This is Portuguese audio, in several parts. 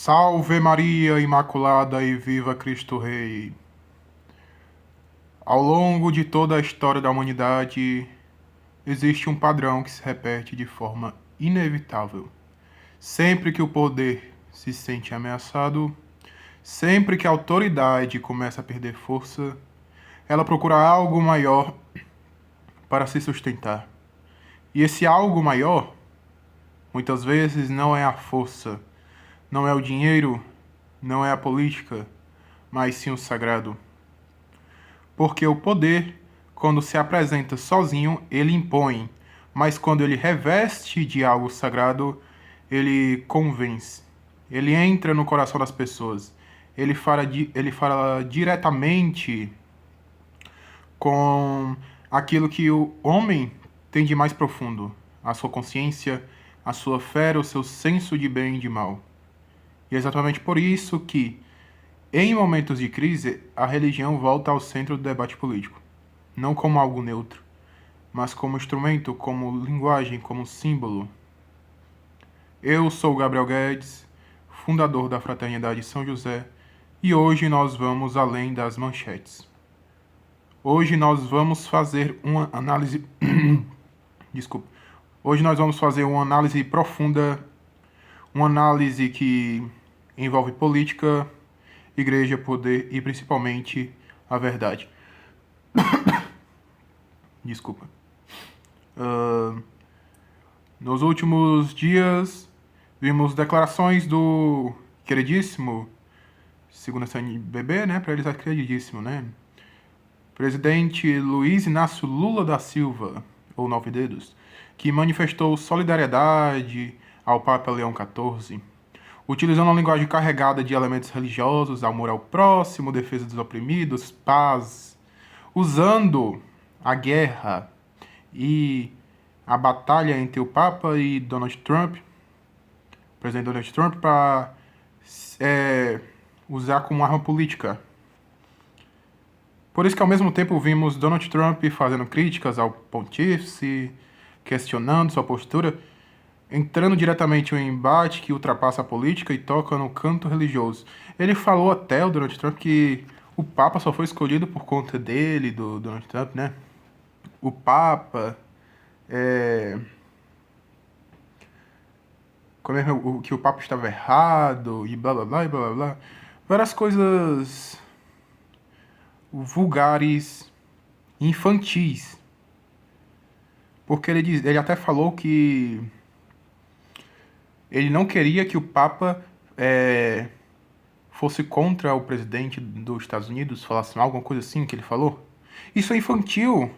Salve Maria Imaculada e viva Cristo Rei! Ao longo de toda a história da humanidade, existe um padrão que se repete de forma inevitável. Sempre que o poder se sente ameaçado, sempre que a autoridade começa a perder força, ela procura algo maior para se sustentar. E esse algo maior, muitas vezes, não é a força, não é o dinheiro, não é a política, mas sim o sagrado. Porque o poder, quando se apresenta sozinho, ele impõe, mas quando ele reveste de algo sagrado, ele convence. Ele entra no coração das pessoas. Ele fala diretamente com aquilo que o homem tem de mais profundo, a sua consciência, a sua fé, o seu senso de bem e de mal. E é exatamente por isso que, em momentos de crise, a religião volta ao centro do debate político. Não como algo neutro, mas como instrumento, como linguagem, como símbolo. Eu sou Gabriel Guedes, fundador da Fraternidade São José, e hoje nós vamos além das manchetes. Hoje nós vamos fazer uma análise... Desculpa. Hoje nós vamos fazer uma análise profunda, uma análise que envolve política, igreja, poder e principalmente a verdade. Desculpa. Nos últimos dias, vimos declarações do queridíssimo, segundo a CNBB, né? Para eles é queridíssimo, né? Presidente Luiz Inácio Lula da Silva, ou Nove Dedos, que manifestou solidariedade ao Papa Leão XIV, utilizando uma linguagem carregada de elementos religiosos, amor ao próximo, defesa dos oprimidos, paz, usando a guerra e a batalha entre o Papa e Donald Trump, presidente Donald Trump, para usar como arma política. Por isso que ao mesmo tempo vimos Donald Trump fazendo críticas ao pontífice, questionando sua postura, entrando diretamente em um embate que ultrapassa a política e toca no canto religioso. Ele falou até, o Donald Trump, que o Papa só foi escolhido por conta dele, do Donald Trump, né? O Papa... que o Papa estava errado, e blá blá blá, e blá blá blá. Várias coisas vulgares, infantis. Porque ele até falou que ele não queria que o Papa fosse contra o presidente dos Estados Unidos, falasse alguma coisa assim que ele falou. Isso é infantil.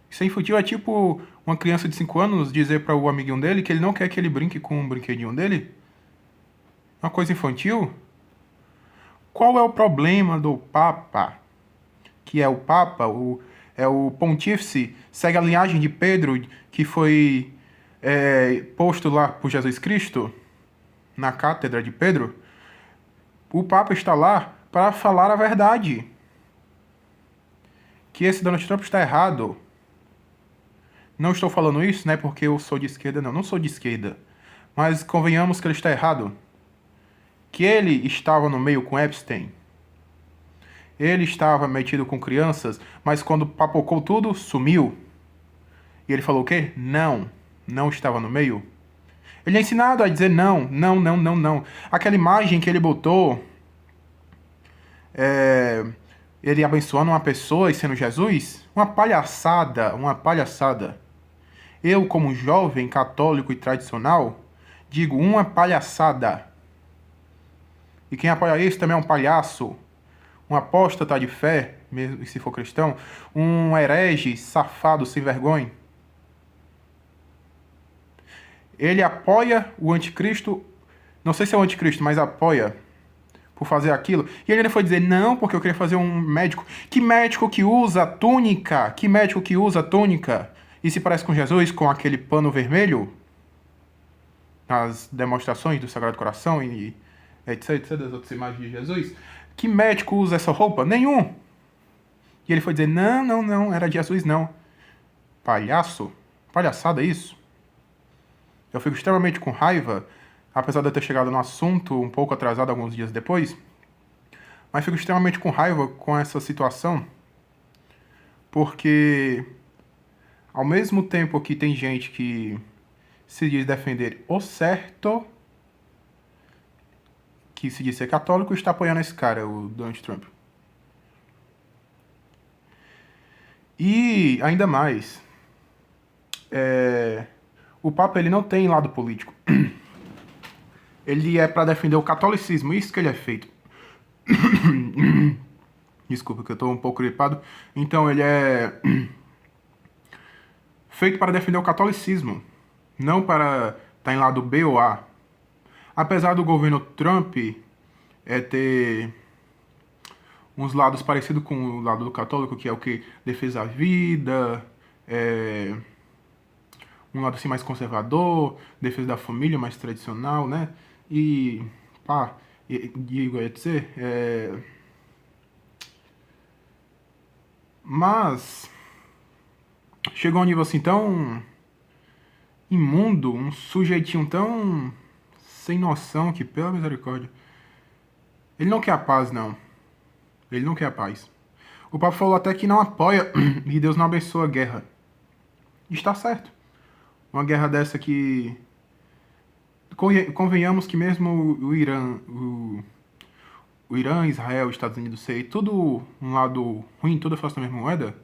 Isso é infantil, é tipo uma criança de 5 anos dizer para o amiguinho dele que ele não quer que ele brinque com um brinquedinho dele. Uma coisa infantil. Qual é o problema do Papa? Que é o Papa, é o pontífice, segue a linhagem de Pedro, que foi posto lá por Jesus Cristo, na cátedra de Pedro. O Papa está lá para falar a verdade. Que esse Donald Trump está errado. Não estou falando isso, né, porque eu sou de esquerda, não sou de esquerda. Mas convenhamos que ele está errado. Que ele estava no meio com Epstein. Ele estava metido com crianças, mas quando papocou tudo, sumiu. E ele falou o quê? Não estava no meio. Ele é ensinado a dizer não. Aquela imagem que ele botou, ele abençoando uma pessoa e sendo Jesus, uma palhaçada. Eu, como jovem católico e tradicional, digo uma palhaçada. E quem apoia isso também é um palhaço, um apóstata de fé, mesmo se for cristão, um herege, safado, sem vergonha. Ele apoia o anticristo, não sei se é o anticristo, mas apoia por fazer aquilo. E ele ainda foi dizer, não, porque eu queria fazer um médico. Que médico que usa túnica? Que médico que usa túnica? E se parece com Jesus, com aquele pano vermelho? Nas demonstrações do Sagrado Coração e etc, das outras imagens de Jesus. Que médico usa essa roupa? Nenhum. E ele foi dizer, não, era Jesus não. Palhaço? Palhaçada isso? Eu fico extremamente com raiva apesar de eu ter chegado no assunto um pouco atrasado alguns dias depois, mas fico extremamente com raiva com essa situação, porque ao mesmo tempo que tem gente que se diz defender o certo, que se diz ser católico, está apoiando esse cara, o Donald Trump. E ainda mais, o Papa ele não tem lado político. Ele é para defender o catolicismo, isso que ele é feito. Desculpa que eu tô um pouco gripado. Então ele é feito para defender o catolicismo, não para estar em lado B ou A. Apesar do governo Trump ter uns lados parecidos com o lado do católico, que é o que? Defesa da vida, um lado assim mais conservador, defesa da família mais tradicional, né? E, pá, digo, etc. Mas chegou a um nível assim tão imundo, um sujeitinho tão sem noção que, pela misericórdia, ele não quer a paz, não. Ele não quer a paz. O Papa falou até que não apoia e Deus não abençoa a guerra. Está certo. Uma guerra dessa que... Convenhamos que mesmo o Irã, Israel, Estados Unidos, sei, tudo um lado ruim, tudo face da mesma moeda,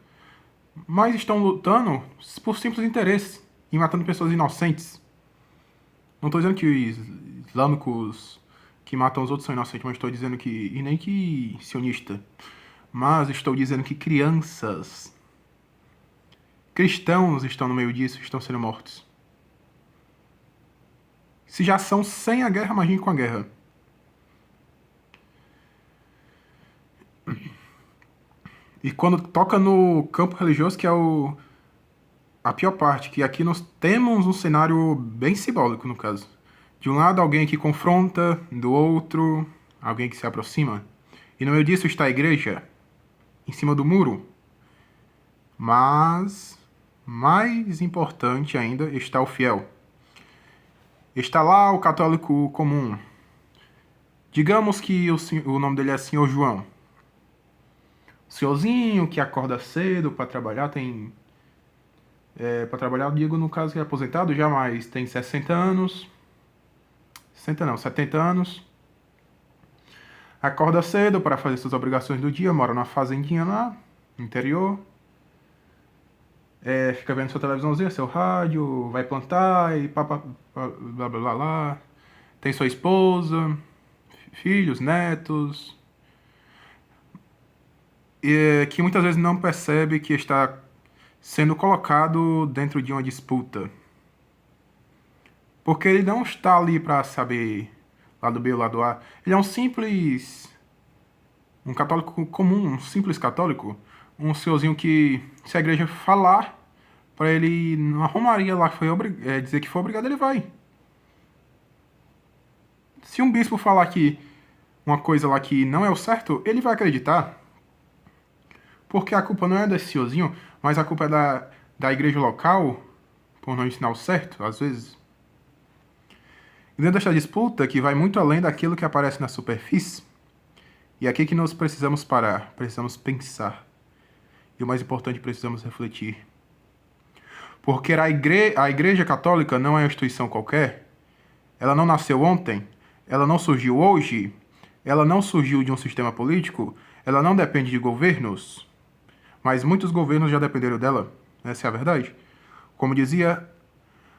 mas estão lutando por simples interesses e matando pessoas inocentes. Não estou dizendo que os islâmicos que matam os outros são inocentes, mas estou dizendo que... E nem que sionista. Mas estou dizendo que crianças, cristãos estão no meio disso, estão sendo mortos. Se já são sem a guerra, imagine com a guerra. E quando toca no campo religioso, que é a pior parte, que aqui nós temos um cenário bem simbólico, no caso. De um lado, alguém que confronta, do outro, alguém que se aproxima. E no meio disso está a igreja, em cima do muro. Mas, mais importante ainda, está o fiel. Está lá o católico comum. Digamos que o nome dele é Senhor João. Senhorzinho que acorda cedo para trabalhar, tem... para trabalhar, eu digo no caso que é aposentado já, mas tem 60 anos. 60 não, 70 anos. Acorda cedo para fazer suas obrigações do dia, mora numa fazendinha lá, no interior. Fica vendo sua televisãozinha, seu rádio, vai plantar e blá blá blá blá. Tem sua esposa, filhos, netos. Que muitas vezes não percebe que está sendo colocado dentro de uma disputa. Porque ele não está ali para saber lado B ou lado A. Ele é um católico comum, um simples católico. Um senhorzinho que, se a igreja falar para ele na romaria lá que foi dizer que foi obrigado, ele vai. Se um bispo falar que uma coisa lá que não é o certo, ele vai acreditar. Porque a culpa não é desse senhorzinho, mas a culpa é da igreja local, por não ensinar o certo, às vezes. E dentro desta disputa, que vai muito além daquilo que aparece na superfície, e é aqui que nós precisamos parar, precisamos pensar. E o mais importante, precisamos refletir. Porque a igreja católica não é uma instituição qualquer, ela não nasceu ontem, ela não surgiu hoje, ela não surgiu de um sistema político, ela não depende de governos, mas muitos governos já dependeram dela, essa é a verdade. Como dizia,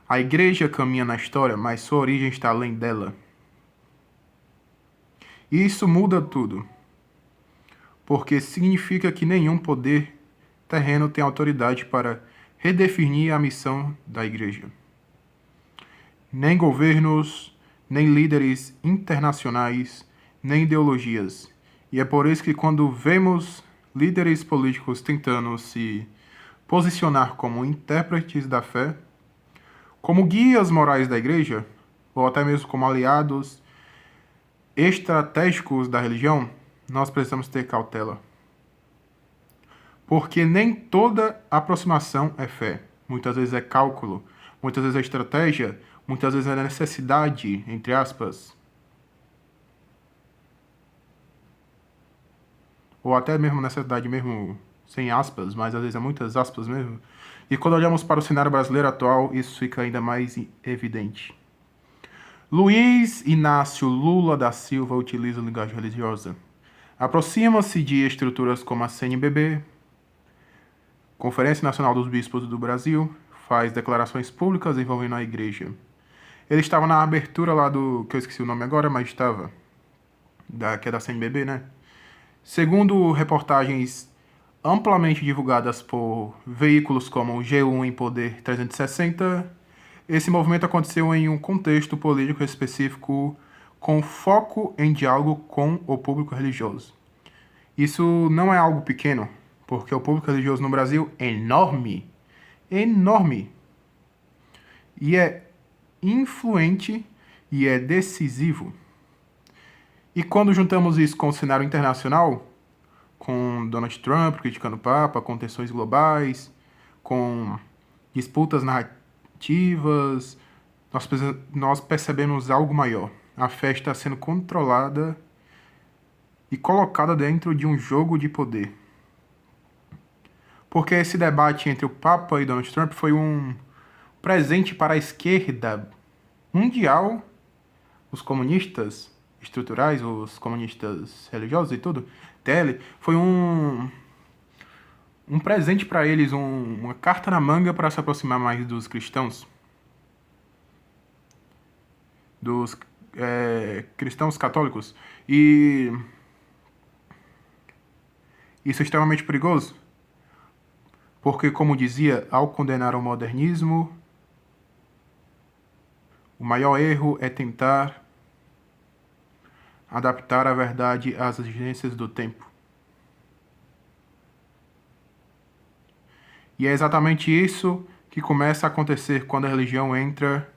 a igreja caminha na história, mas sua origem está além dela. E isso muda tudo, porque significa que nenhum poder terreno tem autoridade para redefinir a missão da igreja. Nem governos, nem líderes internacionais, nem ideologias. E é por isso que quando vemos líderes políticos tentando se posicionar como intérpretes da fé, como guias morais da igreja, ou até mesmo como aliados estratégicos da religião, nós precisamos ter cautela. Porque nem toda aproximação é fé. Muitas vezes é cálculo. muitas vezes é estratégia, muitas vezes é necessidade, entre aspas, ou até mesmo necessidade mesmo sem aspas, mas às vezes é muitas aspas mesmo. E quando olhamos para o cenário brasileiro atual, isso fica ainda mais evidente. Luiz Inácio Lula da Silva utiliza linguagem religiosa. Aproxima-se de estruturas como a CNBB, Conferência Nacional dos Bispos do Brasil, faz declarações públicas envolvendo a igreja. Ele estava na abertura lá do, que eu esqueci o nome agora, mas estava, que é da CNBB, né? Segundo reportagens amplamente divulgadas por veículos como o G1 em Poder 360, esse movimento aconteceu em um contexto político específico com foco em diálogo com o público religioso. Isso não é algo pequeno, porque o público religioso no Brasil é enorme, enorme, e é influente e é decisivo. E quando juntamos isso com o cenário internacional, com Donald Trump criticando o Papa, com tensões globais, com disputas narrativas, nós percebemos algo maior. A fé está sendo controlada e colocada dentro de um jogo de poder. Porque esse debate entre o Papa e Donald Trump foi um presente para a esquerda mundial, os comunistas estruturais, os comunistas religiosos e tudo, TL, foi um presente para eles, uma carta na manga para se aproximar mais dos cristãos, dos cristãos católicos. E isso é extremamente perigoso, porque, como dizia, ao condenar o modernismo, o maior erro é tentar adaptar a verdade às exigências do tempo. E é exatamente isso que começa a acontecer quando a religião entra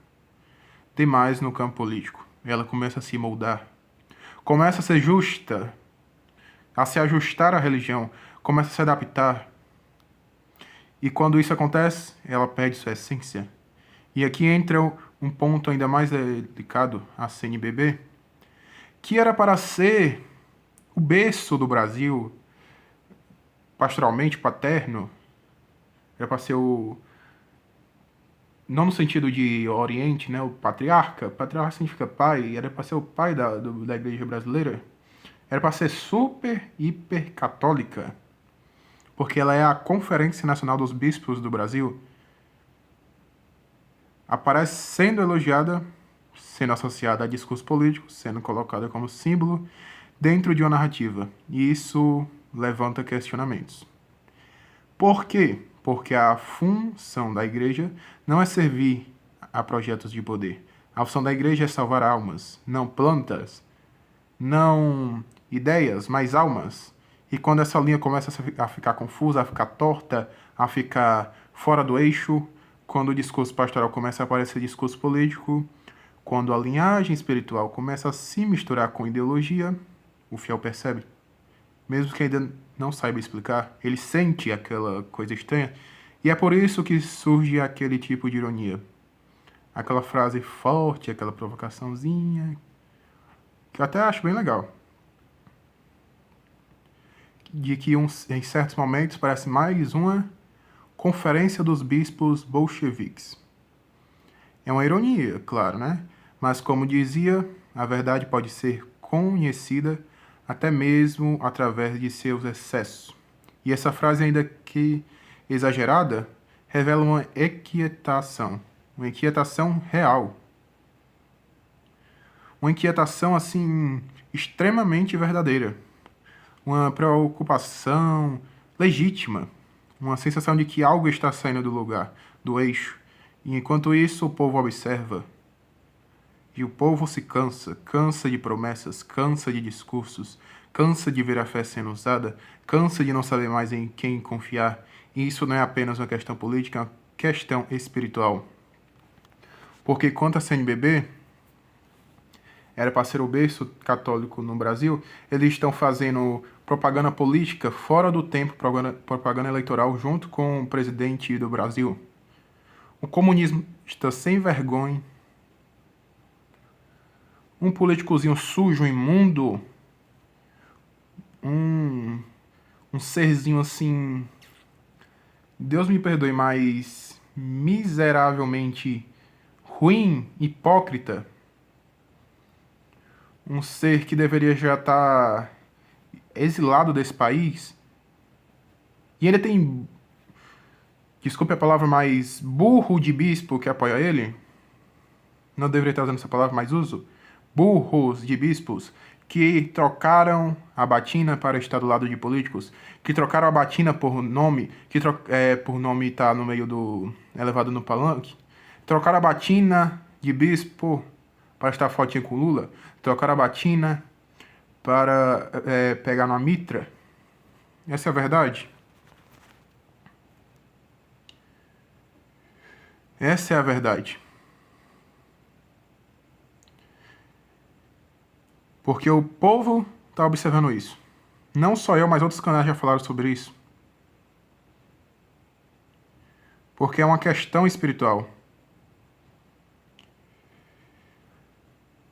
demais no campo político. Ela começa a se moldar. Começa a ser justa, a se ajustar à religião, começa a se adaptar. E quando isso acontece, ela perde sua essência. E aqui entra um ponto ainda mais delicado, a CNBB, que era para ser o berço do Brasil, pastoralmente paterno, era para ser o... não no sentido de Oriente, né? O patriarca. Patriarca significa pai. Era para ser o pai da igreja brasileira. Era para ser super, hiper católica. Porque ela é a Conferência Nacional dos Bispos do Brasil. Aparece sendo elogiada, sendo associada a discurso político, sendo colocada como símbolo dentro de uma narrativa. E isso levanta questionamentos. Por quê? Porque a função da igreja não é servir a projetos de poder. A função da igreja é salvar almas, não plantas, não ideias, mas almas. E quando essa linha começa a ficar confusa, a ficar torta, a ficar fora do eixo, quando o discurso pastoral começa a aparecer discurso político, quando a linhagem espiritual começa a se misturar com ideologia, o fiel percebe. Mesmo que ainda não saiba explicar, ele sente aquela coisa estranha. E é por isso que surge aquele tipo de ironia. Aquela frase forte, aquela provocaçãozinha, que eu até acho bem legal. De que em certos momentos parece mais uma conferência dos bispos bolcheviques. É uma ironia, claro, né? Mas como dizia, a verdade pode ser conhecida até mesmo através de seus excessos. E essa frase, ainda que exagerada, revela uma inquietação real. Uma inquietação, assim, extremamente verdadeira. Uma preocupação legítima. Uma sensação de que algo está saindo do lugar, do eixo. E enquanto isso, o povo observa. E o povo se cansa de promessas, cansa de discursos, cansa de ver a fé sendo usada, cansa de não saber mais em quem confiar. E isso não é apenas uma questão política, é uma questão espiritual. Porque quanto a CNBB, era para ser o berço católico no Brasil, eles estão fazendo propaganda política fora do tempo, propaganda eleitoral junto com o presidente do Brasil. um comunista sem vergonha, um políticozinho sujo, imundo, um serzinho assim, Deus me perdoe, mas miseravelmente ruim, hipócrita, um ser que deveria já estar exilado desse país, e ele tem, desculpe a palavra, mais burro de bispo que apoia ele, não deveria estar usando essa palavra, mas uso, burros de bispos que trocaram a batina para estar do lado de políticos, que trocaram a batina por nome, por nome está no meio do elevado no palanque, trocaram a batina de bispo para estar fotinho com Lula, trocaram a batina para pegar na mitra. Essa é a verdade. Essa é a verdade. Porque o povo está observando isso. Não só eu, mas outros canais já falaram sobre isso. Porque é uma questão espiritual.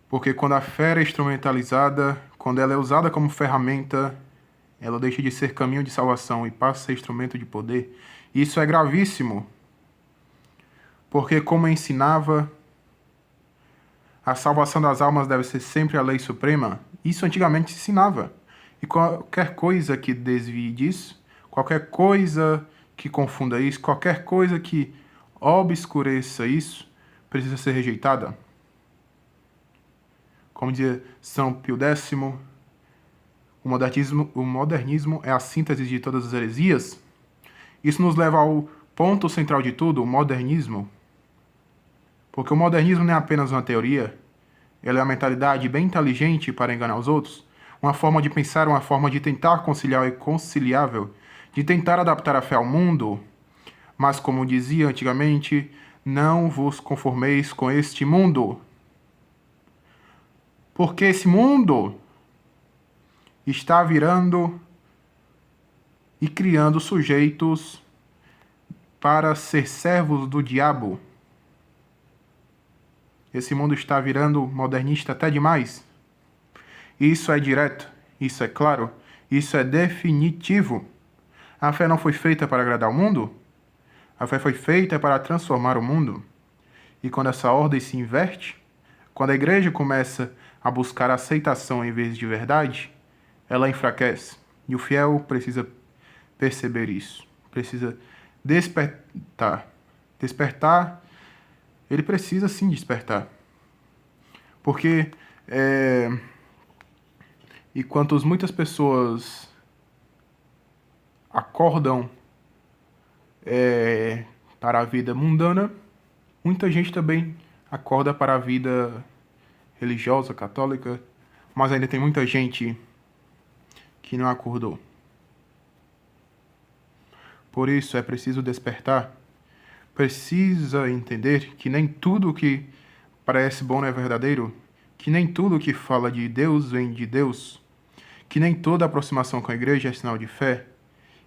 Porque quando a fé é instrumentalizada, quando ela é usada como ferramenta, ela deixa de ser caminho de salvação e passa a ser instrumento de poder. Isso é gravíssimo. Porque, como eu ensinava, a salvação das almas deve ser sempre a lei suprema. Isso antigamente se ensinava. E qualquer coisa que desvie disso, qualquer coisa que confunda isso, qualquer coisa que obscureça isso, precisa ser rejeitada. Como dizia São Pio X, o modernismo é a síntese de todas as heresias. Isso nos leva ao ponto central de tudo, o modernismo. Porque o modernismo não é apenas uma teoria, ela é uma mentalidade bem inteligente para enganar os outros, uma forma de pensar, uma forma de tentar conciliar o inconciliável, de tentar adaptar a fé ao mundo, mas como dizia antigamente, não vos conformeis com este mundo. Porque esse mundo está virando e criando sujeitos para ser servos do diabo. Esse mundo está virando modernista até demais. Isso é direto, isso é claro, isso é definitivo. A fé não foi feita para agradar o mundo? A fé foi feita para transformar o mundo. E quando essa ordem se inverte, quando a igreja começa a buscar aceitação em vez de verdade, ela enfraquece. E o fiel precisa perceber isso. Precisa despertar. Despertar, ele precisa sim despertar. Porque, enquanto muitas pessoas acordam para a vida mundana, muita gente também acorda para a vida religiosa, católica, mas ainda tem muita gente que não acordou. Por isso é preciso despertar. Precisa entender que nem tudo que parece bom é verdadeiro, que nem tudo que fala de Deus vem de Deus, que nem toda aproximação com a igreja é sinal de fé,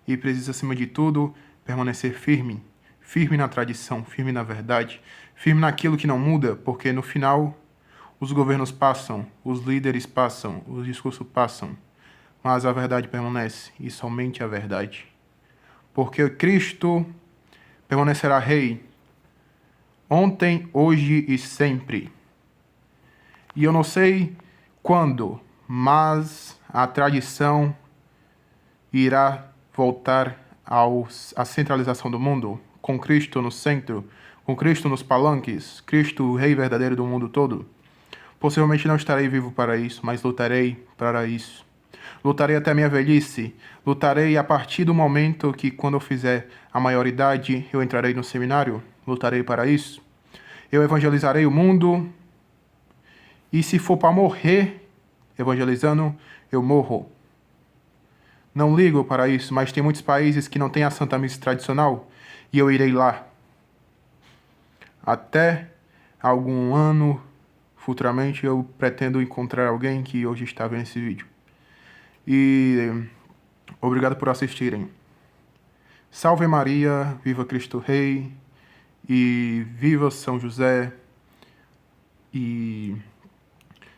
e precisa, acima de tudo, permanecer firme, firme na tradição, firme na verdade, firme naquilo que não muda, porque no final os governos passam, os líderes passam, os discursos passam, mas a verdade permanece, e somente a verdade. Porque Cristo permanecerá Rei, ontem, hoje e sempre. E eu não sei quando, mas a tradição irá voltar à centralização do mundo, com Cristo no centro, com Cristo nos palanques, Cristo o Rei verdadeiro do mundo todo. Possivelmente não estarei vivo para isso, mas lutarei para isso. Lutarei até a minha velhice. Lutarei a partir do momento que, quando eu fizer a maioridade, eu entrarei no seminário. Lutarei para isso. Eu evangelizarei o mundo. E se for para morrer evangelizando, eu morro. Não ligo para isso, mas tem muitos países que não têm a Santa Missa tradicional. E eu irei lá. Até algum ano, futuramente, eu pretendo encontrar alguém que hoje está vendo esse vídeo. E obrigado por assistirem. Salve Maria, viva Cristo Rei, E viva São José. E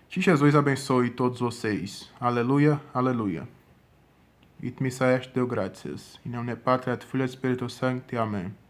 que Jesus abençoe todos vocês. Aleluia, aleluia. It missa est Deo gratias. In nomine Patri et Filii et Spiritus Sancti. Amém.